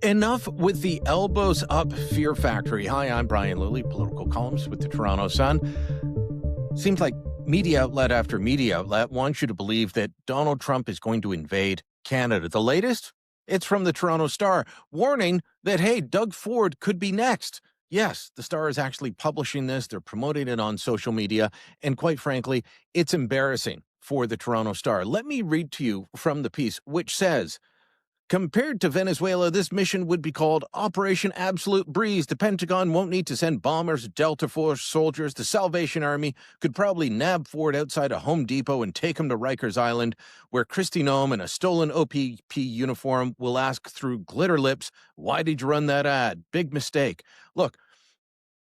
Enough with the elbows up fear factory. Hi, I'm Brian Lilley, political columnist with the Toronto Sun. Seems like media outlet after media outlet wants you to believe that Donald Trump is going to invade Canada. The latest? It's from the Toronto Star, warning that, hey, Doug Ford could be next. Yes, the Star is actually publishing this. They're promoting it on social media. And quite frankly, it's embarrassing for the Toronto Star. Let me read to you from the piece, which says, compared to Venezuela, this mission would be called Operation Absolute Breeze. The Pentagon won't need to send bombers, Delta Force soldiers. The Salvation Army could probably nab Ford outside a Home Depot and take him to Rikers Island, where Kristi Noem in a stolen OPP uniform will ask through glitter lips, "Why did you run that ad? Big mistake." Look,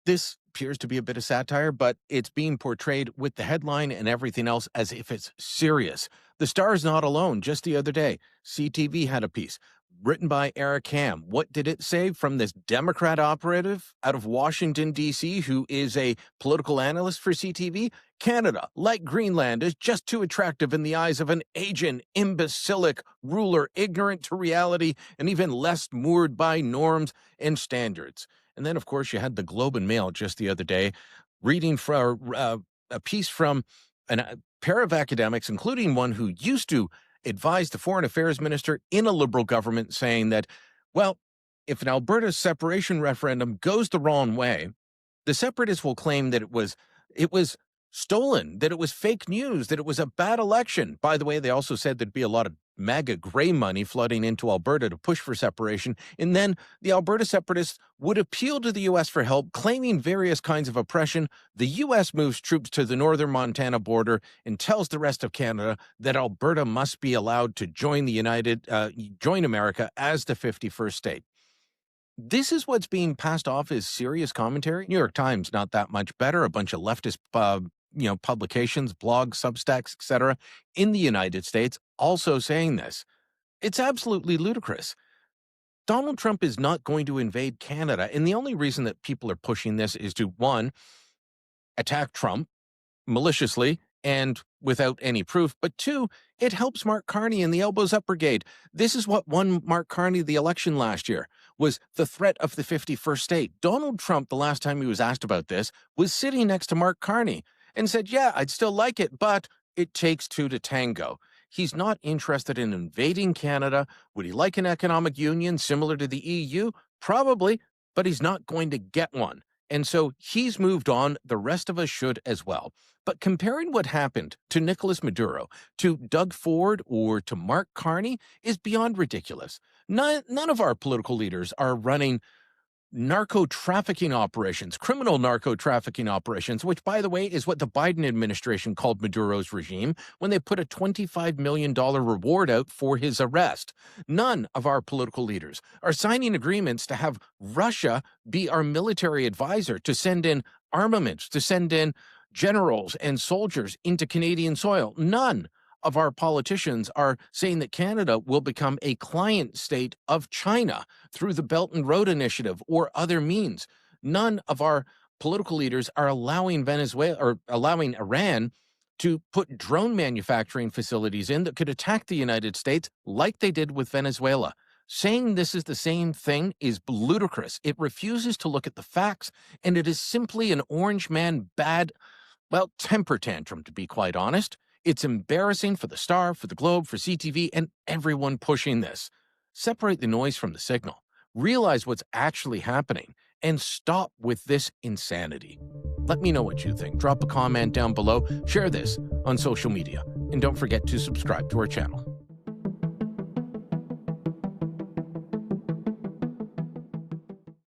this appears to be a bit of satire, but it's being portrayed with the headline and everything else as if it's serious. The Star is not alone. Just the other day, CTV had a piece written by Eric Ham. What did it say from this Democrat operative out of Washington, D.C., who is a political analyst for CTV? Canada, like Greenland, is just too attractive in the eyes of an aging, imbecilic ruler, ignorant to reality, and even less moored by norms and standards. And then, of course, you had the Globe and Mail just the other day reading from a piece from a pair of academics, including one who used to advise the foreign affairs minister in a Liberal government, saying that, well, if an Alberta separation referendum goes the wrong way, the separatists will claim that it was stolen, that it was fake news, that it was a bad election. By the way, they also said there'd be a lot of MAGA gray money flooding into Alberta to push for separation. And then the Alberta separatists would appeal to the U.S. for help, claiming various kinds of oppression. The U.S. moves troops to the northern Montana border and tells the rest of Canada that Alberta must be allowed to join join America as the 51st state. This is what's being passed off as serious commentary. New York Times, not that much better. A bunch of leftist publications, blogs, Substacks, etc., in the United States also saying this. It's absolutely ludicrous. Donald Trump is not going to invade Canada, and the only reason that people are pushing this is to, one, attack Trump maliciously and without any proof, but two, it helps Mark Carney and the Elbows Up Brigade. This is what won Mark Carney the election last year, was the threat of the 51st state. Donald Trump, the last time he was asked about this, was sitting next to Mark Carney and said, yeah, I'd still like it, but it takes two to tango. He's not interested in invading Canada. Would he like an economic union similar to the EU? Probably, but he's not going to get one. And so he's moved on. The rest of us should as well. But comparing what happened to Nicolas Maduro, to Doug Ford, or to Mark Carney is beyond ridiculous. None of our political leaders are running narco-trafficking operations, criminal narco-trafficking operations, which, by the way, is what the Biden administration called Maduro's regime when they put a $25 million reward out for his arrest. None of our political leaders are signing agreements to have Russia be our military advisor, to send in armaments, to send in generals and soldiers into Canadian soil. None of our politicians are saying that Canada will become a client state of China through the Belt and Road Initiative or other means. None of our political leaders are allowing Venezuela or allowing Iran to put drone manufacturing facilities in that could attack the United States like they did with Venezuela. Saying this is the same thing is ludicrous. It refuses to look at the facts, and it is simply an orange man temper tantrum, to be quite honest. It's embarrassing for the Star, for the Globe, for CTV, and everyone pushing this. Separate the noise from the signal. Realize what's actually happening, and stop with this insanity. Let me know what you think. Drop a comment down below. Share this on social media. And don't forget to subscribe to our channel.